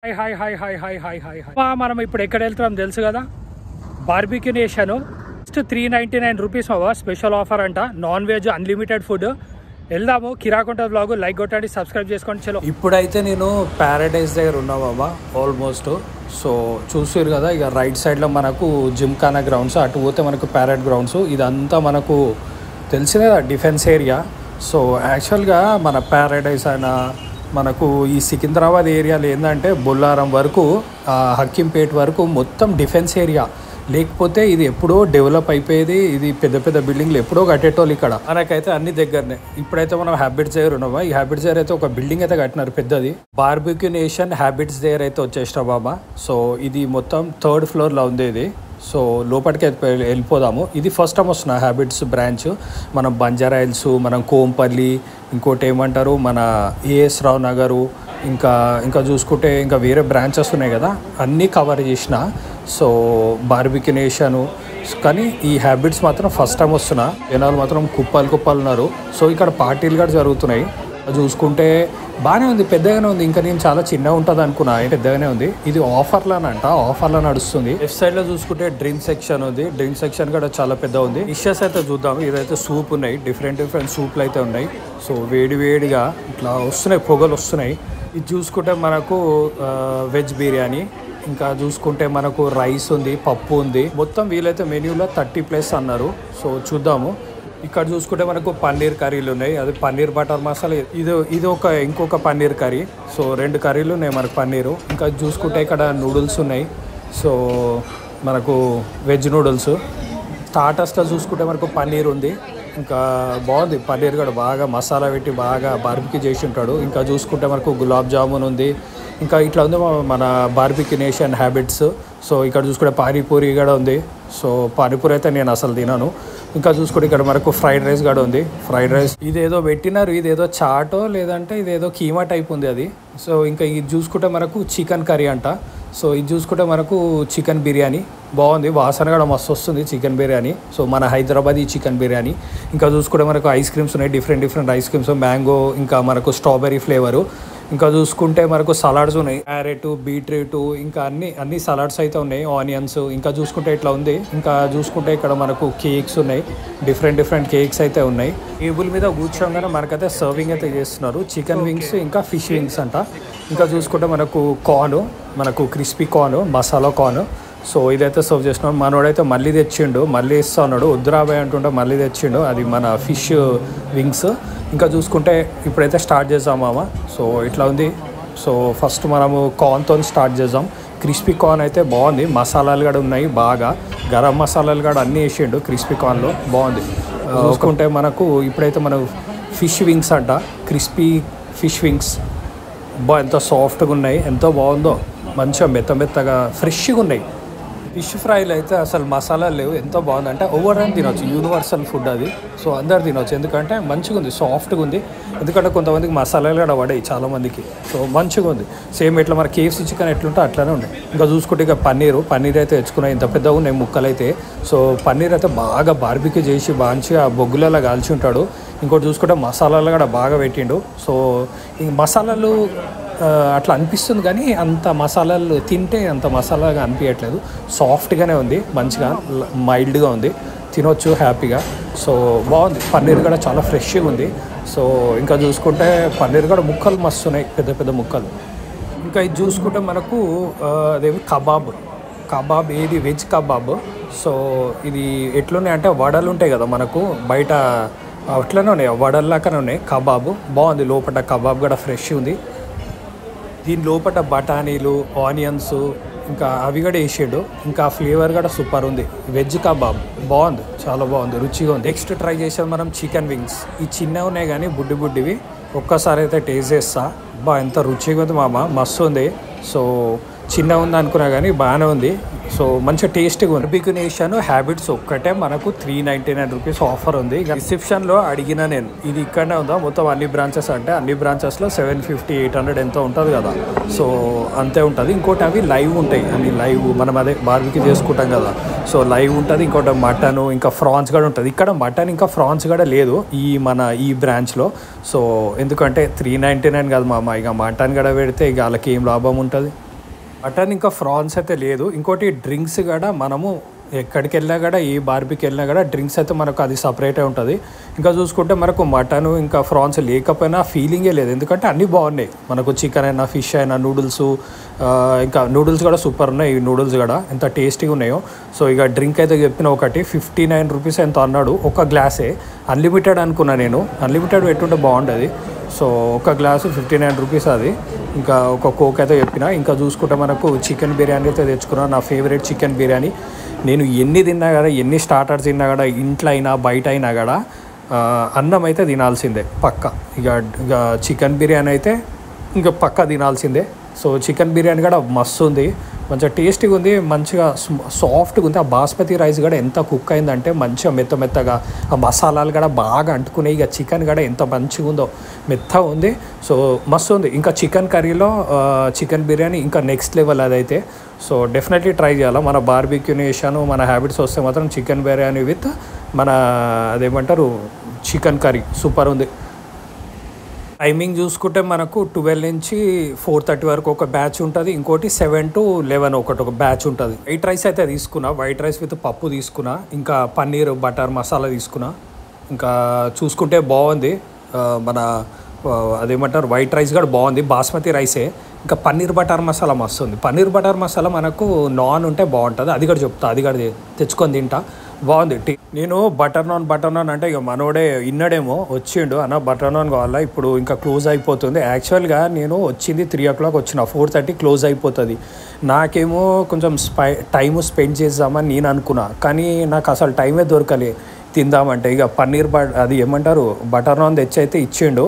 Hi hi hi hi hi hi hi hi మనం ఇప్పుడు ఎక్కడ వెళ్తున్నాం తెలుసు కదా, barbecue nation. Just 399 rupees special offer అంట, నాన్ వెజ్ అన్లిమిటెడ్ ఫుడ్. వెళ్దాము. కిరాకుంట బ్లాగ్ లైక్ కొట్టండి, సబ్స్క్రైబ్ చేసుకోండి. చలో, ఇప్పుడైతే నేను ప్యారడైజ్ దగ్గర ఉన్నా బాబా ఆల్మోస్ట్. సో చూసారు కదా, ఇక రైట్ సైడ్లో మనకు జిమ్ఖానా గ్రౌండ్స్, అటు పోతే మనకు ప్యారెడ్ గ్రౌండ్స్. ఇదంతా మనకు తెలిసిందే కదా డిఫెన్స్ ఏరియా. సో యాక్చువల్గా మన ప్యారడైజ్ అయినా మనకు ఈ సికింద్రాబాద్ ఏరియాలో ఏంటంటే బొల్లారం వరకు, హక్కింపేట వరకు మొత్తం డిఫెన్స్ ఏరియా. లేకపోతే ఇది ఎప్పుడో డెవలప్ అయిపోయేది. ఇది పెద్ద పెద్ద బిల్డింగ్లు ఎప్పుడో కట్టేటోళ్ళు. ఇక్కడ మనకైతే అన్ని దగ్గరనే. ఇప్పుడైతే మనం హ్యాబిట్స్ దగ్గర ఉన్నామా. ఈ హ్యాబిట్స్ దగ్గర అయితే ఒక బిల్డింగ్ అయితే కట్టినారు పెద్దది. బార్బిక్యూ నేషన్ హ్యాబిట్స్ దగ్గర అయితే వచ్చేసిన బాబా. సో ఇది మొత్తం 3rd ఫ్లోర్లో ఉంది ఇది. సో లోపలికి వెళ్ళిపోదాము. ఇది ఫస్ట్ టైం వస్తున్న హ్యాబిట్స్ బ్రాంచ్. మనం బంజారా హిల్స్, మనం కోంపల్లి, ఇంకోటి ఏమంటారు మన ఏఎస్ రావు నగరు, ఇంకా చూసుకుంటే ఇంకా వేరే బ్రాంచెస్ ఉన్నాయి కదా, అన్నీ కవర్ చేసిన. సో బార్బిక్యూ నేషను కానీ ఈ హ్యాబిట్స్ మాత్రం ఫస్ట్ టైం వస్తున్నా. జనాలు మాత్రం కుప్పలు ఉన్నారు. సో ఇక్కడ పార్టీలు కూడా జరుగుతున్నాయి. చూసుకుంటే బాగానే ఉంది, పెద్దగానే ఉంది. ఇంకా నేను చాలా చిన్నగా ఉంటుంది అనుకున్నా, పెద్దగానే ఉంది. ఇది ఆఫర్లో నడుస్తుంది. లెఫ్ట్ సైడ్లో చూసుకుంటే డ్రింక్ సెక్షన్ ఉంది. డ్రింక్ సెక్షన్ కూడా చాలా పెద్ద ఉంది. డిషెస్ అయితే చూద్దాము. ఇదైతే సూప్ ఉన్నాయి, డిఫరెంట్ సూప్లు అయితే ఉన్నాయి. సో వేడిగా ఇట్లా వస్తున్నాయి, పొగలు వస్తున్నాయి. ఇది చూసుకుంటే మనకు వెజ్ బిర్యానీ, ఇంకా చూసుకుంటే మనకు రైస్ ఉంది, పప్పు ఉంది. మొత్తం వీలైతే మెన్యూలో 30+ అన్నారు. సో చూద్దాము. ఇక్కడ చూసుకుంటే మనకు పన్నీర్ కర్రీలు ఉన్నాయి. అది పన్నీర్ బటర్ మసాలా. ఇది ఇంకొక పన్నీర్ కర్రీ. సో 2 కర్రీలు ఉన్నాయి మనకు పన్నీరు. ఇంకా చూసుకుంటే ఇక్కడ నూడిల్స్ ఉన్నాయి. సో మనకు వెజ్ నూడిల్స్. స్టార్టర్స్లో చూసుకుంటే మనకు పన్నీర్ ఉంది. ఇంకా బాగుంది పన్నీర్ కూడా, బాగా మసాలా పెట్టి బాగా బార్బిక్యూ చేసి ఉంటాడు. ఇంకా చూసుకుంటే మనకు గులాబ్ జామున్ ఉంది. ఇంకా ఇట్లా ఉంది మన బార్బిక్యూ నేషన్ హ్యాబిట్స్. సో ఇక్కడ చూసుకుంటే పానీపూరి కూడా ఉంది. సో పానీపూరి అయితే నేను అసలు తినను. ఇంకా చూసుకుంటే ఇక్కడ మనకు ఫ్రైడ్ రైస్ కూడా ఉంది. ఫ్రైడ్ రైస్ ఇదేదో పెట్టినారు, ఇదేదో చాటో లేదంటే ఇదేదో కీమా టైప్ ఉంది అది. సో ఇంకా ఇది చూసుకుంటే మనకు చికెన్ కర్రీ అంట. సో ఇది చూసుకుంటే మనకు చికెన్ బిర్యానీ. బాగుంది, వాసన కూడా మస్తు వస్తుంది చికెన్ బిర్యానీ. సో మన హైదరాబాదీ చికెన్ బిర్యానీ. ఇంకా చూసుకుంటే మనకు ఐస్ క్రీమ్స్ ఉన్నాయి, డిఫరెంట్ ఐస్ క్రీమ్స్, మ్యాంగో, ఇంకా మనకు స్ట్రాబెర్రీ ఫ్లేవరు. ఇంకా చూసుకుంటే మనకు సలాడ్స్ ఉన్నాయి, క్యారెట్, బీట్రూట్, ఇంకా అన్ని సలాడ్స్ అయితే ఉన్నాయి, ఆనియన్స్. ఇంకా చూసుకుంటే ఇట్లా ఉంది. ఇంకా చూసుకుంటే ఇక్కడ మనకు కేక్స్ ఉన్నాయి, డిఫరెంట్ కేక్స్ అయితే ఉన్నాయి. టేబుల్ మీద కూర్చోగానే మనకైతే సర్వింగ్ అయితే చేస్తున్నారు. చికెన్ వింగ్స్, ఇంకా ఫిష్ వింగ్స్ అంట. ఇంకా చూసుకుంటే మనకు కార్న్, మనకు crispy corn, masala corn. So ఇదైతే సర్వ్ చేస్తున్నాడు. మనోడైతే మళ్ళీ తెచ్చిండు, మళ్ళీ ఇస్తా ఉన్నాడు. వద్దురాబాయ్ అంటుంటే మళ్ళీ తెచ్చిండు. అది మన ఫిష్ వింగ్స్. ఇంకా చూసుకుంటే ఇప్పుడైతే స్టార్ట్ చేద్దాం మామ. సో ఇట్లా ఉంది. సో ఫస్ట్ మనము కార్న్తో స్టార్ట్ చేద్దాం. క్రిస్పీ కార్న్ అయితే బాగుంది, మసాలాలు కూడా ఉన్నాయి బాగా, గరం మసాలాలు కూడా అన్నీ వేసిండు క్రిస్పీ కార్న్లో, బాగుంది. చూసుకుంటే మనకు ఇప్పుడైతే మనం ఫిష్ వింగ్స్ అంట, క్రిస్పీ ఫిష్ వింగ్స్. ఎంత సాఫ్ట్గా ఉన్నాయి, ఎంతో బాగుందో, మంచిగా మెత్తగా ఫ్రెష్గా ఉన్నాయి. ఫిష్ ఫ్రైలు అయితే అసలు మసాలాలు లేవు, ఎంతో బాగుంది. అంటే ఓవరాల్ తినొచ్చు, యూనివర్సల్ ఫుడ్ అది. సో అందరు తినొచ్చు, ఎందుకంటే మంచిగా ఉంది, సాఫ్ట్గా ఉంది. ఎందుకంటే కొంతమందికి మసాలాలు కూడా పడాయి చాలామందికి. సో మంచిగా ఉంది. సేమ్ ఇట్లా మన KFC చికెన్ ఎట్లుంటే అట్లానే ఉన్నాయి. ఇంకా చూసుకుంటే ఇక పన్నీర్ అయితే తెచ్చుకున్నాయి. ఇంత పెద్దగా ఉన్నాయి ముక్కలు అయితే. సో పన్నీర్ అయితే బాగా బార్బిక్యూ చేసి మంచిగా బొగ్గులలో కాల్చి ఉంటాడు. ఇంకోటి చూసుకుంటే మసాలాలు కూడా బాగా పెట్టిండు. సో ఈ మసాలాలు అట్లా అనిపిస్తుంది కానీ అంత మసాలాలు తింటే అంత మసాలాగా అనిపించట్లేదు. సాఫ్ట్గానే ఉంది, మంచిగా మైల్డ్గా ఉంది, తినొచ్చు హ్యాపీగా. సో బాగుంది. పన్నీర్ కూడా చాలా ఫ్రెష్గా ఉంది. సో ఇంకా చూసుకుంటే పన్నీర్ కూడా ముక్కలు మస్తు ఉన్నాయి, పెద్ద ముక్కలు. ఇంకా ఇది చూసుకుంటే మనకు అదేమి కబాబ్ ఏది వెజ్ కబాబ్. సో ఇది ఎట్లున్నాయి అంటే వడలు ఉంటాయి కదా మనకు బయట, అట్లనే ఉన్నాయి, వడల్లాగానే ఉన్నాయి. కబాబ్ బాగుంది. లోపల కబాబ్ కూడా ఫ్రెష్ ఉంది. దీని లోపల బఠానీలు, ఆనియన్స్, ఇంకా అవి కూడా వేసాడు. ఇంకా ఫ్లేవర్ కూడా సూపర్ ఉంది. వెజ్ కబాబ్ బాగుంది, చాలా బాగుంది, రుచిగా ఉంది. నెక్స్ట్ ట్రై చేసేది మనం చికెన్ వింగ్స్. ఈ చిన్నవి ఉన్నాయి కానీ బుడ్డివి. ఒక్కసారి అయితే టేస్ట్ చేస్తా. ఎంత రుచిగా ఉంది మామ, మస్తు ఉంది. సో చిన్న ఉంది అనుకున్నా కానీ బాగానే ఉంది. సో మంచిగా టేస్టీగా ఉంది. బార్బిక్యూ నేషన్ హ్యాబిట్స్ ఒక్కటే మనకు 399 రూపీస్ ఆఫర్ ఉంది. రిసెప్షన్లో అడిగిన నేను, ఇది ఇక్కడనే ఉందా మొత్తం అన్ని బ్రాంచెస్ అంటే, అన్ని బ్రాంచెస్లో 750, 800 ఎంతో ఉంటుంది కదా. సో అంతే ఉంటుంది. ఇంకోటి అవి లైవ్ ఉంటాయి, అన్ని లైవ్. మనం అదే బార్బిక్యూ చేసుకుంటాం కదా, సో లైవ్ ఉంటుంది. ఇంకోటి మటన్, ఇంకా ఫ్రాన్స్ కూడా ఉంటుంది. ఇక్కడ మటన్ ఇంకా ఫ్రాన్స్ కూడా లేదు ఈ బ్రాంచ్లో. సో ఎందుకంటే 399 కాదు మామ, ఇక మటన్ కూడా పెడితే ఇక వాళ్ళకి ఏం లాభం ఉంటుంది. మటన్ ఇంకా ఫ్రాన్స్ అయితే లేదు. ఇంకోటి డ్రింక్స్ కూడా మనము ఎక్కడికి వెళ్ళినా కూడా ఏ బార్బీకి వెళ్ళినా కూడా డ్రింక్స్ అయితే మనకు అది సపరేటే ఉంటుంది. ఇంకా చూసుకుంటే మనకు మటన్ ఇంకా ఫ్రాన్స్ లేకపోయినా ఫీలింగే లేదు, ఎందుకంటే అన్నీ బాగున్నాయి. మనకు చికెన్ అయినా ఫిష్ అయినా నూడిల్స్, ఇంకా నూడిల్స్ కూడా సూపర్ ఉన్నాయి. ఈ నూడిల్స్ కూడా ఎంత టేస్టీగా ఉన్నాయో. సో ఇక డ్రింక్ అయితే చెప్పిన ఒకటి 59 రూపీస్ ఎంత అన్నాడు. ఒక గ్లాసే అన్లిమిటెడ్ అనుకున్నా నేను. అన్లిమిటెడ్ పెట్టుంటే బాగుంటుంది. సో ఒక గ్లాసు 59 రూపీస్ అది. ఇంకా ఒక కోక్ అయితే చెప్పిన. ఇంకా చూసుకుంటే మనకు చికెన్ బిర్యానీ అయితే తెచ్చుకున్నాను. నా ఫేవరెట్ చికెన్ బిర్యానీ. నేను ఎన్ని తిన్నా కూడా, ఎన్ని స్టార్టర్స్ తిన్నా కూడా, ఇంట్లో అయినా బయట అయినా కూడా అన్నం అయితే తినాల్సిందే పక్క. ఇక చికెన్ బిర్యానీ అయితే ఇంకా పక్క తినాల్సిందే. సో చికెన్ బిర్యానీ కూడా మస్తు ఉంది, మంచిగా టేస్టీగా ఉంది, మంచిగా సాఫ్ట్గా ఉంది. ఆ బాస్మతి రైస్ కూడా ఎంత కుక్ అయిందంటే మంచిగా మెత్తగా, ఆ మసాలాలు కూడా బాగా అంటుకున్నాయి. ఇక చికెన్ కూడా ఎంత మంచిగా ఉందో, మెత్తగా ఉంది. సో మస్తు ఉంది. ఇంకా చికెన్ కర్రీలో చికెన్ బిర్యానీ ఇంకా నెక్స్ట్ లెవెల్ అదైతే. సో డెఫినెట్లీ ట్రై చేయాలి. మన బార్బిక్యూ నేషన్, మన హ్యాబిట్స్ వస్తే మాత్రం చికెన్ బిర్యానీ విత్ మన అదేమంటారు చికెన్ కర్రీ సూపర్ ఉంది. టైమింగ్ చూసుకుంటే మనకు 12 నుంచి 4:30 వరకు ఒక బ్యాచ్ ఉంటుంది. ఇంకోటి 7 to 11 ఒక బ్యాచ్ ఉంటుంది. వైట్ రైస్ అయితే తీసుకున్నా, వైట్ రైస్ విత్ పప్పు తీసుకున్నా, ఇంకా పన్నీర్ బటర్ మసాలా తీసుకున్నా. ఇంకా చూసుకుంటే బాగుంది. మన అదేమంటారు వైట్ రైస్ కూడా బాగుంది, బాస్మతి రైసే. ఇంకా పన్నీర్ బటర్ మసాలా మస్తు ఉంది. పన్నీర్ బటర్ మసాలా మనకు నాన్ ఉంటే బాగుంటుంది. అది కూడా చెప్తా, అది కూడా తెచ్చుకొని తింటా, బాగుంది. నేను బటర్ నాన్ అంటే ఇక మనోడే ఇన్నడేమో వచ్చిండు అన్న బటర్ నాన్ కావాలా, ఇప్పుడు ఇంకా క్లోజ్ అయిపోతుంది. యాక్చువల్గా నేను వచ్చింది 3 o'clock వచ్చిన, 4:30 క్లోజ్ అయిపోతుంది. నాకేమో కొంచెం టైం స్పెండ్ చేద్దామని నేను అనుకున్నా, కానీ నాకు అసలు టైమే దొరకలే తిందామంటే. ఇక పన్నీర్ అది ఏమంటారు బటర్ నాన్ తెచ్చి అయితే ఇచ్చిండు.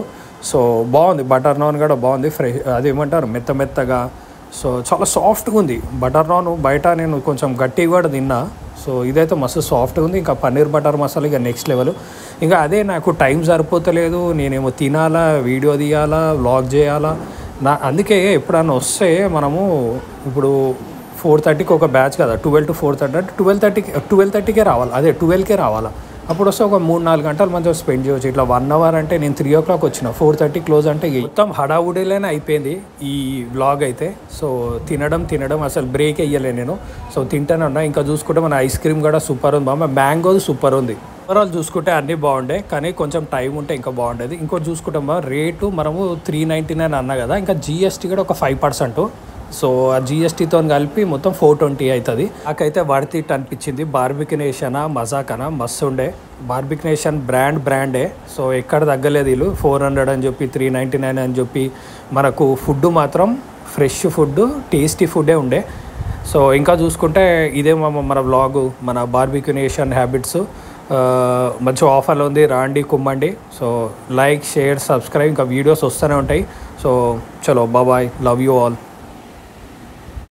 సో బాగుంది, బటర్ నాన్ కూడా బాగుంది, ఫ్రెష్ అది ఏమంటారు మెత్తగా. సో చాలా సాఫ్ట్గా ఉంది బటర్ నాన్. బయట నేను కొంచెం గట్టిగా కూడా తిన్నా. సో ఇదైతే మస్తు సాఫ్ట్గా ఉంది. ఇంకా పన్నీర్ బటర్ మసాలా ఇక నెక్స్ట్ లెవెల్. ఇంకా అదే నాకు టైం సరిపోతలేదు, నేనేమో తినాలా, వీడియో తీయాలా, వ్లాగ్ చేయాలా. అందుకే ఎప్పుడన్నా వస్తే మనము ఇప్పుడు 4:30కి ఒక బ్యాచ్ కదా, 12 to 4:30 అంటే 12:30కే రావాలి, అదే 12కే రావాలా. అప్పుడు వస్తే ఒక 3-4 గంటలు మంచిగా స్పెండ్ చేయవచ్చు. ఇట్లా 1 hour అంటే నేను 3 o'clock వచ్చిన, 4:30 క్లోజ్ అంటే మొత్తం హడావుడిలోనే అయిపోయింది ఈ వ్లాగ్ అయితే. సో తినడం అసలు బ్రేక్ అయ్యలే నేను. సో తింటానే ఉన్నా. ఇంకా చూసుకుంటే మన ఐస్ క్రీమ్ కూడా సూపర్ ఉంది, మ్యాంగో సూపర్ ఉంది. ఓవరాల్ చూసుకుంటే అన్నీ బాగుండే, కానీ కొంచెం టైం ఉంటే ఇంకా బాగుండేది. ఇంకోటి చూసుకుంటే రేటు మనము 399 అన్నా కదా, ఇంకా GST కూడా ఒక 5%. సో ఆ GSTతో కలిపి మొత్తం 420 అవుతుంది. నాకైతే వర్త్ ఇట్ అనిపించింది. బార్బిక్యూ నేషన్ మజాకనా మస్తు ఉండే. Barbecue nation బ్రాండే. సో ఎక్కడ తగ్గలేదు వీళ్ళు. 400 అని చెప్పి 399 అని చెప్పి మనకు ఫుడ్ మాత్రం ఫ్రెష్ ఫుడ్, టేస్టీ ఫుడ్డే ఉండే. సో ఇంకా చూసుకుంటే ఇదే మన వ్లాగు, మన బార్బిక్యూ నేషన్ హ్యాబిట్స్. మంచి ఆఫర్లు ఉంది, రాండి కుమ్మండి. సో లైక్, షేర్, సబ్స్క్రైబ్, ఇంకా వీడియోస్ వస్తూనే ఉంటాయి. సో చలో బాయ్, లవ్ యూ ఆల్.